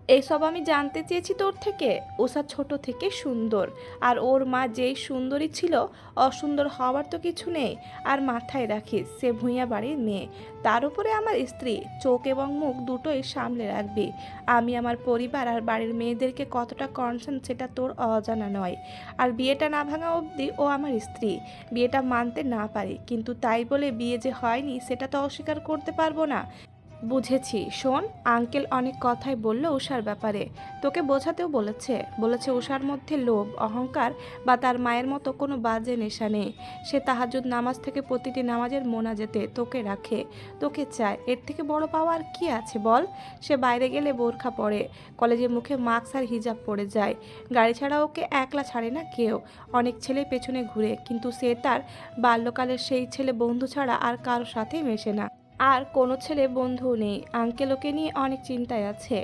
এইসব আমি জানতে চেয়েছি তোর থেকে। উষা ছোট থেকে সুন্দর, আর ওর মা যেই সুন্দরী ছিল, অসুন্দর হওয়ার তো কিছু নেই। আর মাথায় রাখিস, সে ভূঁইয়া বাড়ির মেয়ে, তার উপরে আমার স্ত্রী। চোখ এবং মুখ দুটোই সামলে রাখবি। আমি আমার পরিবার আর বাড়ির মেয়েদেরকে কতটা কনসার্ন সেটা তোর অজানা নয়। আর বিয়েটা না ভাঙা অবধি ও আমার স্ত্রী। বিয়েটা মানতে না পারি, কিন্তু তাই বলে বিয়ে যে হয়নি সেটা তো অস্বীকার করতে পারবো না। বুঝেছি। শোন, আঙ্কেল অনেক কথাই বললো উষার ব্যাপারে। তোকে বোঝাতেও বলেছে। বলেছে উষার মধ্যে লোভ, অহংকার বা তার মায়ের মতো কোনো বাজে নেশা নেই। সে তাহাজ্জুদ নামাজ থেকে প্রতিটি নামাজের মোনাজাতে তোকে রাখে, তোকে চায়। এর থেকে বড় পাওয়া আর কি আছে বল? সে বাইরে গেলে বোরখা পরে, কলেজে মুখে মাস্ক আর হিজাব পরে যায়। গাড়ি ছাড়া ওকে একলা ছাড়ে না কেউ। অনেক ছেলে পেছনে ঘুরে, কিন্তু সে তার বাল্যকালের সেই ছেলে বন্ধু ছাড়া আর কারোর সাথেই মেশে না। আর কোনো ছেলে বন্ধু নেই। আঙ্কেল ওকে নিয়ে অনেক চিন্তায় আছে।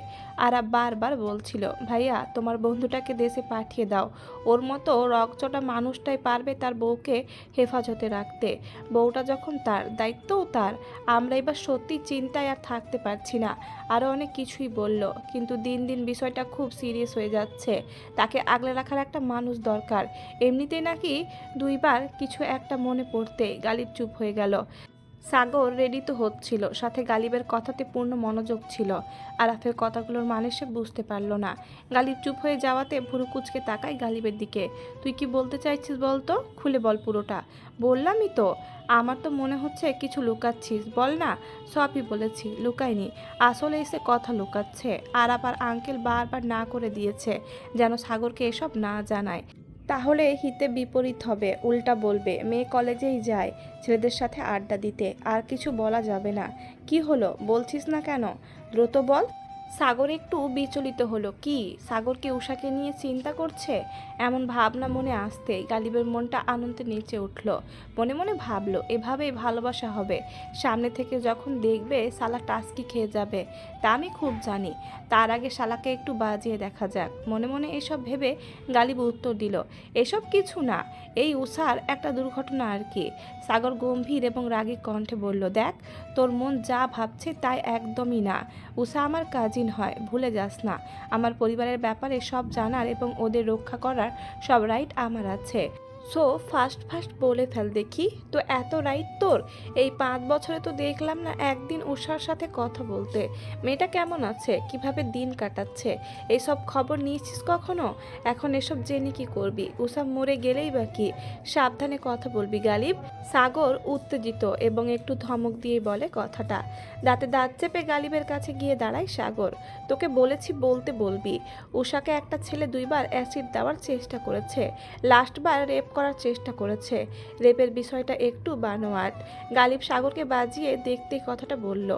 আর বারবার বলছিল, ভাইয়া তোমার বন্ধুটাকে দেশে পাঠিয়ে দাও। ওর মতো রগচটা মানুষটাই পারবে তার বউকে হেফাজতে রাখতে। বউটা যখন তার, দায়িত্বও তার। আমরা এবার সত্যি চিন্তায় আর থাকতে পারছি না। আরও অনেক কিছুই বলল, কিন্তু দিন দিন বিষয়টা খুব সিরিয়াস হয়ে যাচ্ছে। তাকে আগলে রাখার একটা মানুষ দরকার। এমনিতেই নাকি দুইবার কিছু একটা মনে পড়তে গালিব চুপ হয়ে গেল। সাগর রেডি তো হচ্ছিল, সাথে গালিবের কথাতে পূর্ণ মনোযোগ ছিল। আরাফের কথাগুলোর মানে সে বুঝতে পারল না। গালিব চুপ হয়ে যাওয়াতে ভুরু কুচকে তাকায় গালিবের দিকে। তুই কি বলতে চাইছিস বল তো, খুলে বল পুরোটা। বললামই তো, আমার তো মনে হচ্ছে কিছু লুকাচ্ছিস, বল না। সবই বলেছি, লুকাইনি। আসলে এসে কথা লুকাচ্ছে। আরাফ আর আঙ্কেল বারবার না করে দিয়েছে যেন সাগরকে এসব না জানায়। তাহলে হিতে বিপরীত হবে, উল্টা বলবে মেয়ে কলেজেই যায় ছেলেদের সাথে আড্ডা দিতে, আর কিছু বলা যাবে না। কি হলো, বলছিস না কেন? দ্রুত বল। সাগর একটু বিচলিত হলো। কি, সাগর কি উষাকে নিয়ে চিন্তা করছে? এমন ভাবনা মনে আসতেই গালিবের মনটা আনন্দে নেচে উঠল। মনে মনে ভাবলো, এভাবেই ভালোবাসা হবে। সামনে থেকে যখন দেখবে শালা টাস্কি খেয়ে যাবে, তা আমি খুব জানি। তার আগে শালাকে একটু বাজিয়ে দেখা যাক। মনে মনে এসব ভেবে গালিব উত্তর দিল, এসব কিছু না, এই উষার একটা দুর্ঘটনা আর কি। সাগর গম্ভীর এবং রাগী কণ্ঠে বলল, দেখ, তোর মন যা ভাবছে তাই একদমই না। উষা আমার কাজিন হয়, ভুলে যাস না। আমার পরিবারের ব্যাপারে সব জানার এবং ওদের রক্ষা করার সব রাইট আমার আছে। সো ফার্স্ট ফার্স্ট বলে ফেল দেখি, তো এত রাইট তোর? এই 5 বছরে তো দেখলাম না একদিন উষার সাথে কথা বলতে। মেয়েটা কেমন আছে, কিভাবে দিন কাটাচ্ছে, এইসব খবর নিয়েছিস কখনো? এখন এসব জেনে কি করবি? উষা মরে গেলেই বা কি? সাবধানে কথা বলবি গালিব। সাগর উত্তেজিত এবং একটু ধমক দিয়ে বলে কথাটা। দাঁতে দাঁত চেপে গালিবের কাছে গিয়ে দাঁড়ায় সাগর। তোকে বলেছি বলতে বলবি। উষাকে একটা ছেলে 2বার অ্যাসিড দেওয়ার চেষ্টা করেছে, লাস্টবার রেপ করার চেষ্টা করেছে। রেপের বিষয়টা একটু বানোয়াট। গালিব সাগরকে বাজিয়ে দেখতেই কথাটা বলল।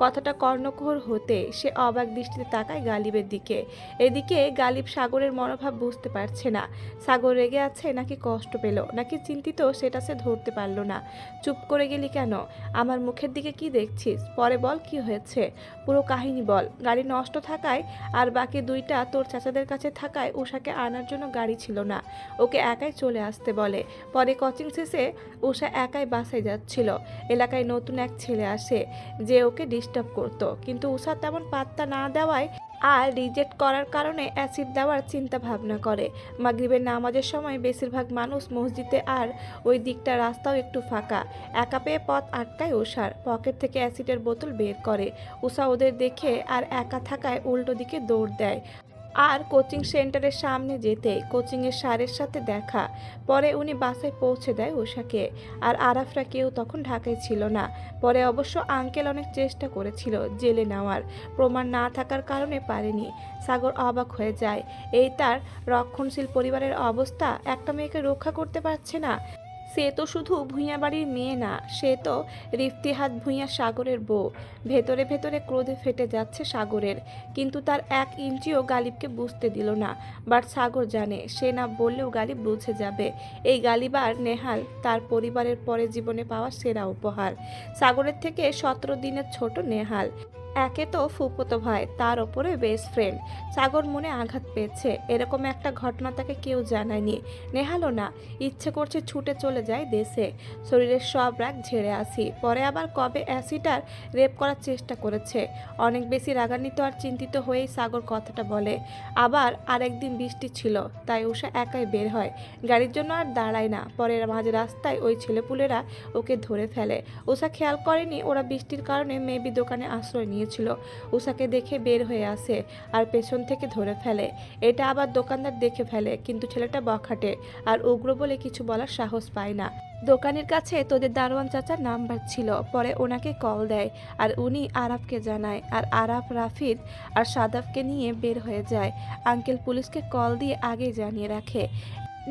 কথাটা কর্ণকুহর হতে সে অবাক দৃষ্টিতে তাকায় গালিবের দিকে। এদিকে গালিব সাগরের মনোভাব বুঝতে পারছে না। সাগর রেগে আছে নাকি কষ্ট পেল নাকি চিন্তিত সেটা সে ধরতে পারল না। চুপ করে গেলি কেন? আমার মুখের দিকে কি দেখছিস? পরে বল কি হয়েছে, পুরো কাহিনী বল। গাড়ি নষ্ট থাকায় আর বাকি 2টা তোর চাচাদের কাছে থাকায় উষাকে আনার জন্য গাড়ি ছিল না। ওকে একাই চলে আসতে বলে। পরে কোচিং শেষে উষা একাই বাসায় যাচ্ছিল। এলাকায় নতুন এক ছেলে আসে যে ওকে ডিস্টার্ব করতো, কিন্তু উষা তেমন পাত্তা না দেওয়ায় আর রিজেক্ট করার কারণে অ্যাসিড দেওয়ার চিন্তা ভাবনা করে। মাগরিবের নামাজের সময় বেশিরভাগ মানুষ মসজিদে, আর ওই দিকটা রাস্তাও একটু ফাঁকা। একা পেয়ে পথ আটকায় উষার। পকেট থেকে অ্যাসিডের বোতল বের করে। উষা ওদের দেখে আর একা থাকায় উল্টো দিকে দৌড় দেয়। আর কোচিং সেন্টারের সামনে যেতে কোচিংয়ের স্যারের সাথে দেখা। পরে উনি বাসায় পৌঁছে দেয় উষাকে। আর আরাফরা কেউ তখন ঢাকায় ছিল না। পরে অবশ্য আঙ্কেল অনেক চেষ্টা করেছিল জেলে নেওয়ার, প্রমাণ না থাকার কারণে পারেনি। সাগর অবাক হয়ে যায়। এই তার রক্ষণশীল পরিবারের অবস্থা, একটা মেয়েকে রক্ষা করতে পারছে না। সে তো শুধু ভূঁইয়া বাড়ির মেয়ে না, সে তো রিফতিহাত ভূঁইয়া সাগরের বউ। ভেতরে ভেতরে ক্রোধে ফেটে যাচ্ছে সাগরের, কিন্তু তার 1 ইঞ্চিও গালিবকে বুঝতে দিল না। বাট সাগর জানে সে না বললেও গালিব বুঝে যাবে। এই গালিব আর নেহাল তার পরিবারের পরে জীবনে পাওয়া সেরা উপহার। সাগরের থেকে 17 দিনের ছোট নেহাল। একে তো ফুফুতো ভাই, তার ওপরে বেস্ট ফ্রেন্ড। সাগর মনে আঘাত পেয়েছে, এরকম একটা ঘটনা তাকে কেউ জানায়নি। নেহালও না। ইচ্ছে করছে ছুটে চলে যায় দেশে, শরীরের সব রাগ ঝেড়ে আসি। পরে আবার কবে অ্যাসিডার রেপ করার চেষ্টা করেছে। অনেক বেশি রাগান্বিত আর চিন্তিত হয়েই সাগর কথাটা বলে। আবার আরেকদিন বৃষ্টি ছিল, তাই উষা একাই বের হয়, গাড়ির জন্য আর দাঁড়ায় না। পরে মাঝ রাস্তায় ওই ছেলেপুলেরা ওকে ধরে ফেলে। উষা খেয়াল করেনি ওরা বৃষ্টির কারণে মেবি দোকানে আশ্রয় নিয়েছিল। উষাকে দেখে বের হয়ে আসে আর পেছন থেকে ধরে ফেলে। এটা আবার দোকানদার দেখে ফেলে, কিন্তু ছেলেটা বখাটে আর উগ্র বলে কিছু বলার সাহস পায় না। দোকানের কাছে তোদের দারোয়ান চাচার নাম্বার ছিল, পরে ওনাকে কল দেয় আর উনি আরাফকে জানায়। আর আরাফ রাফিদ আর সাদাফকে নিয়ে বের হয়ে যায়। আঙ্কেল পুলিশকে কল দিয়ে আগে জানিয়ে রাখে।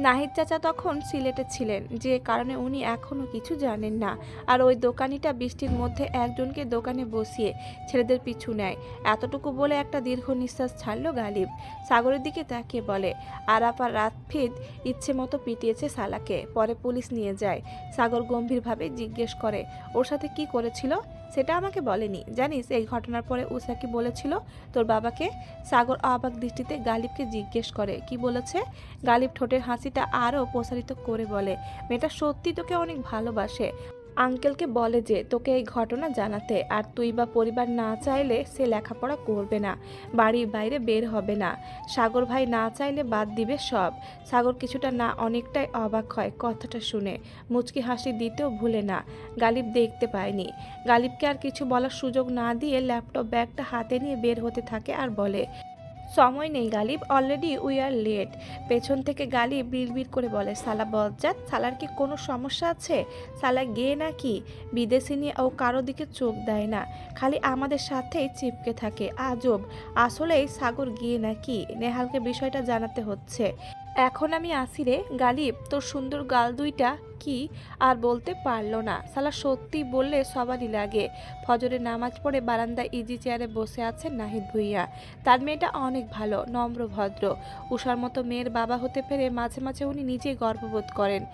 নাহিদ চাচা তখন সিলেটে ছিলেন, যে কারণে উনি এখনও কিছু জানেন না। আর ওই দোকানিটা বৃষ্টির মধ্যে একজনকে দোকানে বসিয়ে ছেলেদের পিছু নেয়। এতটুকু বলে একটা দীর্ঘ নিঃশ্বাস ছাড়ল গালিব। সাগরের দিকে তাকিয়ে বলে, আরাফ আর রাফিদ ইচ্ছে মতো পিটিয়েছে সালাকে, পরে পুলিশ নিয়ে যায়। সাগর গম্ভীরভাবে জিজ্ঞেস করে, ওর সাথে কি করেছিল? সেটা আমাকে বলেনি। জানিস এই ঘটনার পরে উষা কি বলেছিল তোর বাবাকে? সাগর অবাক দৃষ্টিতে গালিবকে জিজ্ঞেস করে, কি বলেছে? গালিব ঠোঁটের হাসিটা আরও প্রসারিত করে বলে, মেয়েটা সত্যি তোকে অনেক ভালোবাসে। আঙ্কেলকে বলে যে তোকে এই ঘটনা জানাতে, আর তুই বা পরিবার না চাইলে সে লেখাপড়া করবে না, বাড়ির বাইরে বের হবে না। সাগর ভাই না চাইলে বাদ দিবে সব। সাগর কিছুটা না অনেকটাই অবাক হয় কথাটা শুনে, মুচকি হাসি দিতেও ভুলে না। গালিব দেখতে পায়নি। গালিবকে আর কিছু বলার সুযোগ না দিয়ে ল্যাপটপ ব্যাগটা হাতে নিয়ে বের হতে থাকে আর বলে, সময় নেই Ghalib, already we are late. পেছন থেকে গালিব বিড়বিড় করে বলে, সালা বজ্জাত, সালার কি কোনো সমস্যা আছে? সালা গে নাকি? বিদেশি নিয়ে ও কারো দিকে চোখ দেয় না, খালি আমাদের সাথেই চিপকে থাকে। আজব। আসলেই সাগর গিয়ে নাকি? নেহালকে বিষয়টা জানাতে হচ্ছে। এখন আমি আসি রে। গালিব, তোর সুন্দর গাল দুইটা কি? আর বলতে পারল না। সালা সত্যি বললে সবারই লাগে। ফজরের নামাজ পড়ে বারান্দায় ইজি চেয়ারে বসে আছেন নাহিদ ভুইয়া। তার মেয়েটা অনেক ভালো, নম্র, ভদ্র। উষার মতো মেয়ের বাবা হতে পেরে মাঝে মাঝে উনি নিজেই গর্ববোধ করেন।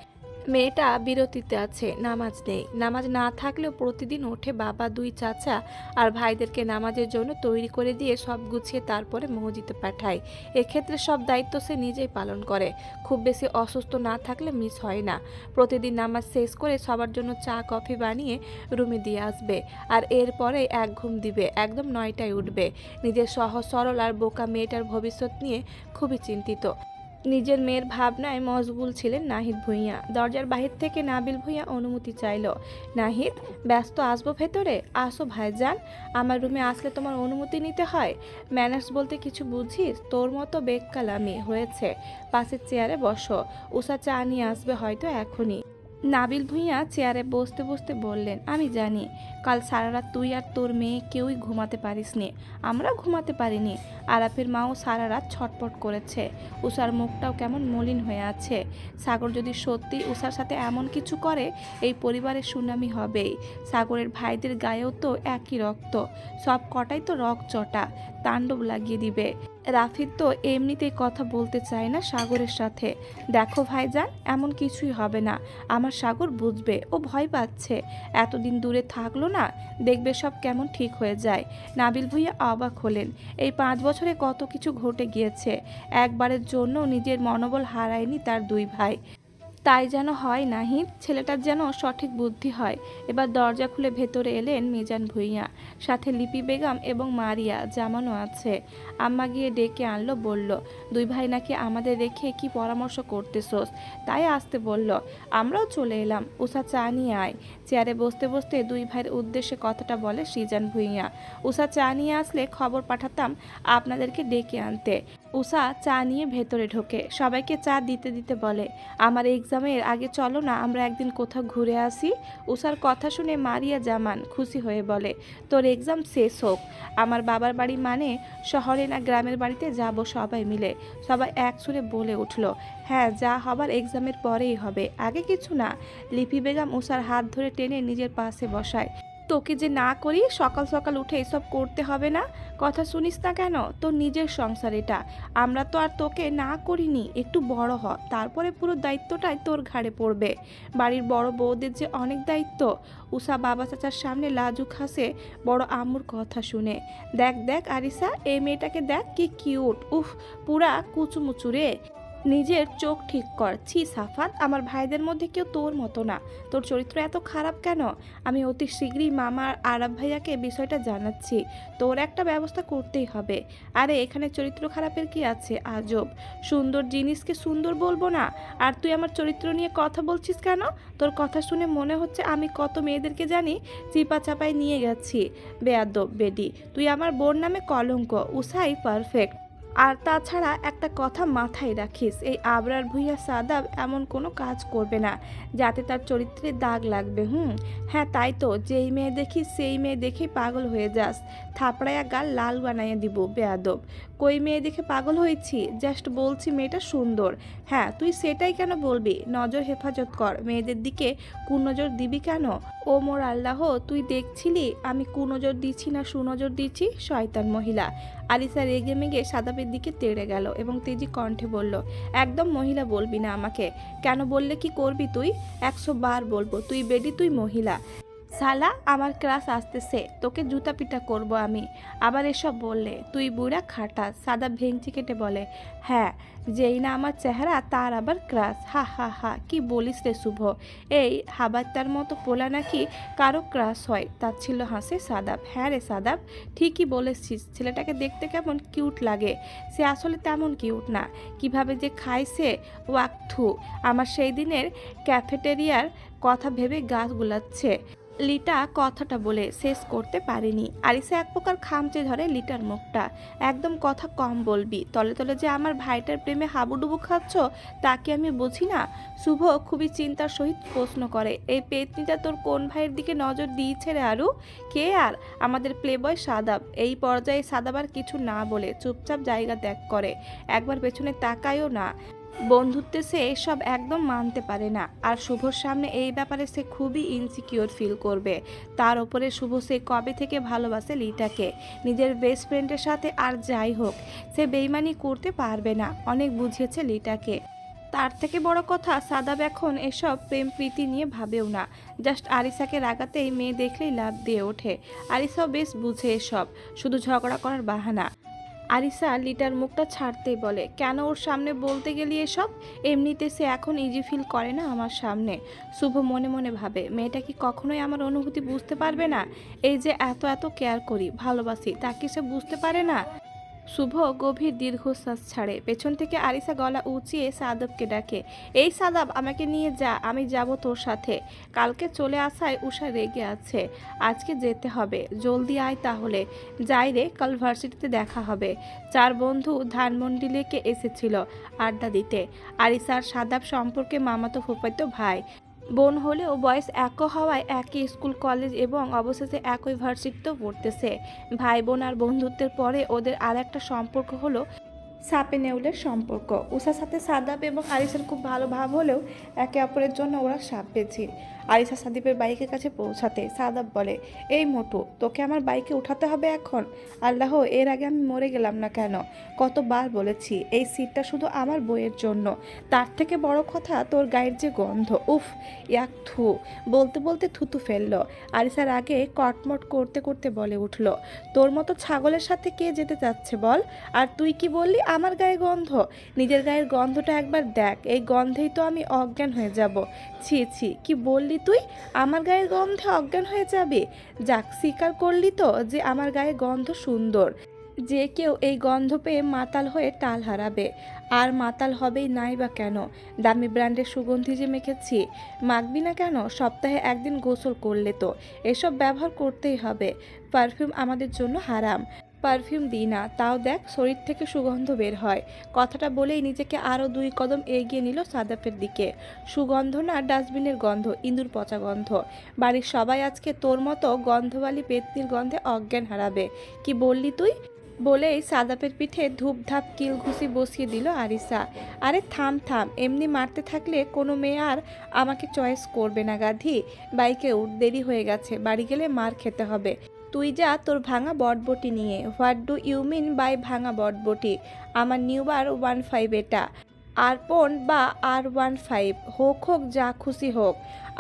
মেয়েটা বিরতিতে আছে, নামাজ নেই। নামাজ না থাকলেও প্রতিদিন ওঠে বাবা, দুই চাচা আর ভাইদেরকে নামাজের জন্য তৈরি করে দিয়ে সব গুছিয়ে তারপরে মসজিদে পাঠায়। এক্ষেত্রে সব দায়িত্ব সে নিজেই পালন করে। খুব বেশি অসুস্থ না থাকলে মিস হয় না। প্রতিদিন নামাজ শেষ করে সবার জন্য চা কফি বানিয়ে রুমে দিয়ে আসবে, আর এরপরে এক ঘুম দিবে, একদম 9টায় উঠবে। নিজের সহজ সরল আর বোকা মেয়েটার ভবিষ্যৎ নিয়ে খুবই চিন্তিত। নিজের মেয়ের ভাবনায় মশগুল ছিলেন নাহিদ ভূঁইয়া। দরজার বাহির থেকে নাবিল ভূঁইয়া অনুমতি চাইল। নাহিদ, ব্যস্ত, আসবো ভেতরে? আসো ভাইজান, আমার রুমে আসলে তোমার অনুমতি নিতে হয়? ম্যানার্স বলতে কিছু বুঝিস? তোর মতো বেকালামি হয়েছে, পাশের চেয়ারে বসো। উষা চা নিয়ে আসবে হয়তো এখনই। নাবিল ভূঁইয়া চেয়ারে বসতে বসতে বললেন, আমি জানি কাল সারা রাত তুই আর তোর মেয়ে কেউই ঘুমাতে পারিসনি, আমরা ঘুমাতে পারিনি। আরাফের মাও সারা রাত ছটপট করেছে। উষার মুখটাও কেমন মলিন হয়ে আছে। সাগর যদি সত্যি উষার সাথে এমন কিছু করে, এই পরিবারের সুনামি হবেই। সাগরের ভাইদের গায়েও তো একই রক্ত, সব কটাই তো রকচটা, তাণ্ডব লাগিয়ে দিবে। রাফিদ তো এমনিতেই কথা বলতে চায় না সাগরের সাথে। দেখো ভাইজান, এমন কিছুই হবে না। আমার সাগর বুঝবে, ও ভয় পাচ্ছে। এতদিন দূরে থাকলো না, দেখবে সব কেমন ঠিক হয়ে যায়। নাবিল ভূঁইয়া অবাক হলেন। এই 5 বছরে কত কিছু ঘটে গিয়েছে। একবারের জন্য নিজের মনোবল হারায়নি তার দুই ভাই। তাই যেন হয় নাহিদ, ছেলেটার যেন সঠিক বুদ্ধি হয়। এবার দরজা খুলে ভেতরে এলেন মিজান ভূঁইয়া, সাথে লিপি বেগম এবং মারিয়া জামানও আছে। আম্মা গিয়ে ডেকে আনলো, বলল, দুই ভাই নাকি আমাদের রেখে কি পরামর্শ করতেছোস, তাই আসতে বলল। আমরাও চলে এলাম। উষা চা নিয়ে আয়। চেয়ারে বসতে বসতে দুই ভাইয়ের উদ্দেশ্যে কথাটা বলে সৃজন ভূঁইয়া। উষা চা নিয়ে আসলে খবর পাঠাতাম আপনাদেরকে ডেকে আনতে। উষা চা নিয়ে ভেতরে ঢোকে, সবাইকে চা দিতে দিতে বলে, আমার এক্সামের আগে চলো না আমরা একদিন কোথাও ঘুরে আসি। উষার কথা শুনে মারিয়া জামান খুশি হয়ে বলে, তোর এক্সাম শেষ হোক। আমার বাবার বাড়ি মানে শহরে না গ্রামের বাড়িতে যাব সবাই মিলে। সবাই এক সুরে বলে উঠল, হ্যাঁ, যা হবার এক্সামের পরেই হবে, আগে কিছু না। লিপি বেগম উষার হাত ধরে টেনে নিজের পাশে বসায়। তোকে যে না করি সকাল সকাল উঠে এসব করতে হবে না, কথা শুনিস না কেন? তোর নিজের সংসার এটা, আমরা তো আর তোকে না করিনি। একটু বড় হ, তারপরে পুরো দায়িত্বটাই তোর ঘাড়ে পড়বে। বাড়ির বড় বউদের যে অনেক দায়িত্ব। উষা বাবা চাচার সামনে লাজুক হাসে বড় আম্মুর কথা শুনে। দেখ দেখ আরিসা, এই মেয়েটাকে দেখ কি কিউট, উফ পুরা কুচুমুচু রে। নিজের চোখ ঠিক কর। ছি সাফাত, আমার ভাইদের মধ্যে কেউ তোর মতো না। তোর চরিত্র এত খারাপ কেন? আমি অতি শীঘ্রই মামা আর আরাব ভাইয়াকে বিষয়টা জানাচ্ছি। তোর একটা ব্যবস্থা করতেই হবে। আরে এখানে চরিত্র খারাপের কি আছে? আজব, সুন্দর জিনিসকে সুন্দর বলবো না? আর তুই আমার চরিত্র নিয়ে কথা বলছিস কেন? তোর কথা শুনে মনে হচ্ছে আমি কত মেয়েদেরকে জানি চিপা চাপায় নিয়ে গেছি। বেয়াদব বেডি, তুই আমার বোন নামে কলঙ্ক। উসাই পারফেক্ট। আর তাছাড়া একটা কথা মাথায় রাখিস, এই আবরার ভুইয়া সাদাব এমন কোনো কাজ করবে না যাতে তার চরিত্রে দাগ লাগবে। হ্যাঁ তাই তো, যেই মেয়ে দেখি সেই মেয়ে দেখে পাগল হয়ে যাস। থাপড়ায়া গাল লাল বানাইয়া দিব বেয়াদব। কই মেয়ে দেখে পাগল হয়েছি? জাস্ট বলছি মেয়েটা সুন্দর। হ্যাঁ তুই সেটাই কেন বলবি? নজর হেফাজত কর, মেয়েদের দিকে কুনজর দিবি কেন? ও মোর আল্লাহ, তুই দেখছিলি আমি কুনজর দিচ্ছি না সুনজর দিচ্ছি? শয়তান মহিলা। আলিসা রেগে মেগে সাদাবের দিকে তেড়ে গেল এবং তেজি কণ্ঠে বলল, একদম মহিলা বলবি না আমাকে। কেন বললে কি করবি তুই? 100 বার বলবো, তুই বেডি, তুই মহিলা। শালা, আমার ক্লাস আসতেছে, তোকে জুতা পিটা করব আমি। আবার এসব বললে তুই বুড়া খাটাস। সাদা ভেঙচি কেটে বলে, হ্যাঁ যেই না আমার চেহারা তার আবার ক্রাশ। হা হা হা, কি বলিস রে শুভ? এই হাবাত্তার মতো পোলা নাকি কারো ক্রাশ হয়? তাচ্ছিল্য হাসে সাদাব। হ্যাঁ রে সাদাব, ঠিকই বলেছিস, ছেলেটাকে দেখতে কেমন কিউট লাগে। সে আসলে তেমন কিউট না, কিভাবে যে খাইছে ওয়াকথু। আমার সেই দিনের ক্যাফেটেরিয়ার কথা ভেবে গা গুলাচ্ছে। লিটা কথাটা বলে শেষ করতে পারেনি। আরিসা এক প্রকার খামচে ধরে লিটার মুখটা। একদম কথা কম বলবি, তলে তলে যে আমার ভাইটার প্রেমে হাবুডুবু খাচ্ছ তা কি আমি বুঝি না? শুভ খুবই চিন্তার সহিত প্রশ্ন করে, এই পেতনিটা তোর কোন ভাইয়ের দিকে নজর দিয়েছে রে আরু? কে আর? আমাদের প্লেবয় সাদাব। এই পর্যায়ে সাদাব আর কিছু না বলে চুপচাপ জায়গা ত্যাগ করে, একবার পেছনে তাকায়ও না। বন্ধুত্বে সে এসব একদম মানতে পারে না, আর শুভর সামনে এই ব্যাপারে সে খুবই ইনসিকিউর ফিল করবে। তার ওপরে শুভ সে কবে থেকে ভালোবাসে লিটাকে, নিজের বেস্ট ফ্রেন্ডের সাথে। আর যাই হোক, সে বেইমানি করতে পারবে না, অনেক বুঝিয়েছে লিটাকে। তার থেকে বড় কথা, সাদাব এখন এসব প্রেম প্রীতি নিয়ে ভাবেও না। জাস্ট আরিসাকে রাগাতেই মেয়ে দেখলেই লাভ দিয়ে ওঠে। আরিসাও বেশ বুঝে এসব শুধু ঝগড়া করার বাহানা। আরিসা লিটার মুখটা ছাড়তেই বলে, কেন ওর সামনে বলতে গেলি এসব? এমনিতে সে এখন ইজি ফিল করে না আমার সামনে। শুভ মনে মনে ভাবে, মেয়েটা কি কখনোই আমার অনুভূতি বুঝতে পারবে না? এই যে এত এত কেয়ার করি, ভালোবাসি, তা কি সে বুঝতে পারে না? শুভ গভীর দীর্ঘশ্বাস ছাড়ে। পেছন থেকে আরিসা গলা উঁচিয়ে সাদাবকে ডাকে, এই সাদাব, আমাকে নিয়ে যা, আমি যাব তোর সাথে। কালকে চলে আসায় উষা রেগে আছে, আজকে যেতে হবে, জলদি আয় তাহলে। যাই রে, কাল ভার্সিটিতে দেখা হবে। চার বন্ধু ধানমন্ডি লেকে এসেছিল আড্ডা দিতে। আরিসার সাদাব সম্পর্কে মামাতো ফুফাতো ভাই বোন হলেও বয়স এক হওয়ায় একই স্কুল কলেজ এবং অবশেষে একই ভার্সিটিতেও পড়তেছে। ভাই বোন আর বন্ধুত্বের পরে ওদের আর একটা সম্পর্ক হলো সাপে নেউলের সম্পর্ক। উষার সাথে সাদাব এবং আরিসার খুব ভালো ভাব হলেও একে অপরের জন্য ওরা সাপ পেয়েছে। আরিসা সাদিবের বাইকের কাছে পৌঁছাতে সাদাব বলে, এই মোটু, তোকে আমার বাইকে উঠাতে হবে এখন? আল্লাহ, এর আগে আমি মরে গেলাম না কেন? কতবার বলেছি এই সিটটা শুধু আমার বইয়ের জন্য। তার থেকে বড় কথা, তোর গায়ের যে গন্ধ, উফ ইয়াক থু। বলতে বলতে থুতু ফেললো। আরিসার আগে কটমট করতে করতে বলে উঠল, তোর মতো ছাগলের সাথে কে যেতে চাচ্ছে বল? আর তুই কি বললি আমার গায়ে গন্ধ? নিজের গায়ের গন্ধটা একবার দেখ, এই গন্ধেই তো আমি অজ্ঞান হয়ে যাব। ছি ছি, কি বললি তুই? আমার গায়ের গন্ধে অজ্ঞান হয়ে যাবে? যাক, স্বীকার করলি তো যে আমার গায়ে গন্ধ সুন্দর। যে কেউ এই গন্ধ পেয়ে মাতাল হয়ে টাল হারাবে। আর মাতাল হবেই নাই বা কেন? দামি ব্র্যান্ডের সুগন্ধি যে মেখেছি, মাখবি না কেন? সপ্তাহে একদিন গোসল করলে তো এসব ব্যবহার করতেই হবে। পারফিউম আমাদের জন্য হারাম। পারফিউম দিই না, তাও দেখ শরীর থেকে সুগন্ধ বের হয়। কথাটা বলেই নিজেকে আরও 2 কদম এগিয়ে নিল সাদাফের দিকে। সুগন্ধ না, ডাস্টবিনের গন্ধ, ইঁদুর পচা গন্ধ। বাড়ির সবাই আজকে তোর মতো গন্ধওয়ালি পেতনির গন্ধে অজ্ঞান হারাবে। কি বললি তুই? বলেই সাদাপের পিঠে ধূপধাপ কিল ঘুষি বসিয়ে দিল আরিসা। আরে থাম থাম, এমনি মারতে থাকলে কোনো মেয়ে আর আমাকে চয়েস করবে না গাধি। বাইকে উঠ, দেরি হয়ে গেছে, বাড়ি গেলে মার খেতে হবে। তুই যা তোর ভাঙা বটবটি নিয়ে। What do you mean by ভাঙা বটবটি? আমার নিউবার 15 এটা। আর বা R15 হোক হোক যা খুশি হোক,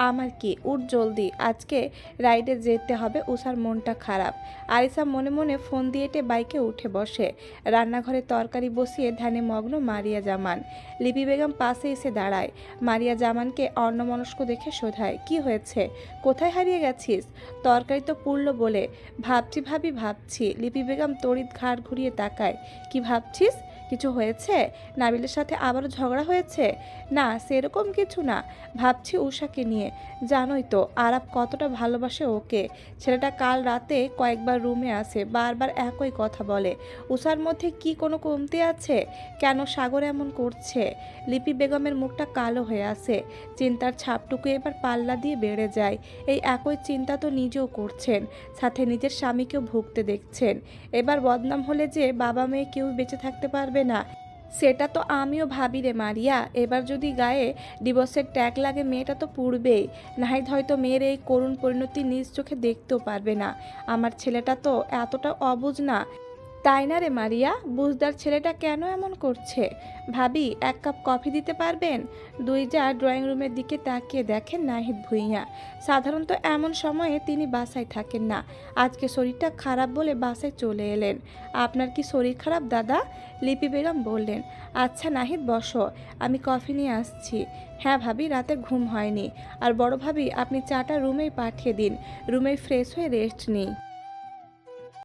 আমার কি, উঠ জলদি, আজকে রাইডে যেতে হবে। উষার মনটা খারাপ। আরিসা মনে মনে ফোন দিয়ে বাইকে উঠে বসে। রান্নাঘরে তরকারি বসিয়ে ধ্যানে মগ্ন মারিয়া জামান। লিপি বেগম পাশে এসে দাঁড়ায়। মারিয়া জামানকে অন্যমনস্ক দেখে শোধায়, কি হয়েছে, কোথায় হারিয়ে গেছিস? তরকারি তো পুড়ল বলে। ভাবছি ভাবি ভাবছি। লিপি বেগম তড়িৎ ঘাড় ঘুরিয়ে তাকায়। কি ভাবছিস? কিছু হয়েছে? নাবিলের সাথে আবারও ঝগড়া হয়েছে? না, সেরকম কিছু না। ভাবছি উষাকে নিয়ে। জানোই তো আরাপ কতটা ভালোবাসে ওকে। ছেলেটা কাল রাতে কয়েকবার রুমে আসে, বারবার একই কথা বলে। উষার মধ্যে কি কোনো কমতি আছে? কেন সাগর এমন করছে? লিপি বেগমের মুখটা কালো হয়ে আসে। চিন্তার ছাপটুকু এবার পাল্লা দিয়ে বেড়ে যায়। এই একই চিন্তা তো নিজেও করছেন, সাথে নিজের স্বামীকেও ভুগতে দেখছেন। এবার বদনাম হলে যে বাবা মেয়ে কেউ বেঁচে থাকতে পারবে না, সেটা তো আমিও ভাবি রে মারিয়া। এবার যদি গায়ে ডিভোর্সের ট্যাগ লাগে, মেয়েটা তো পুড়বেই। নাহিদ হয়তো মেয়ের এই করুণ পরিণতি নিজ চোখে দেখতেও পারবে না। আমার ছেলেটা তো এতটা অবুঝ না, তাই না রে মারিয়া? বুঝদার ছেলেটা কেন এমন করছে? ভাবি, এক কাপ কফি দিতে পারবেন? দুই যা ড্রয়িং রুমের দিকে তাকিয়ে দেখেন নাহিদ ভূঁইয়া। সাধারণত এমন সময়ে তিনি বাসায় থাকেন না। আজকে শরীরটা খারাপ বলে বাসায় চলে এলেন। আপনার কি শরীর খারাপ দাদা? লিপি বেগম বললেন। আচ্ছা নাহিদ বসো, আমি কফি নিয়ে আসছি। হ্যাঁ ভাবি, রাতে ঘুম হয়নি। আর বড় ভাবি, আপনি চাটা রুমেই পাঠিয়ে দিন, রুমে ফ্রেশ হয়ে রেস্ট নিই।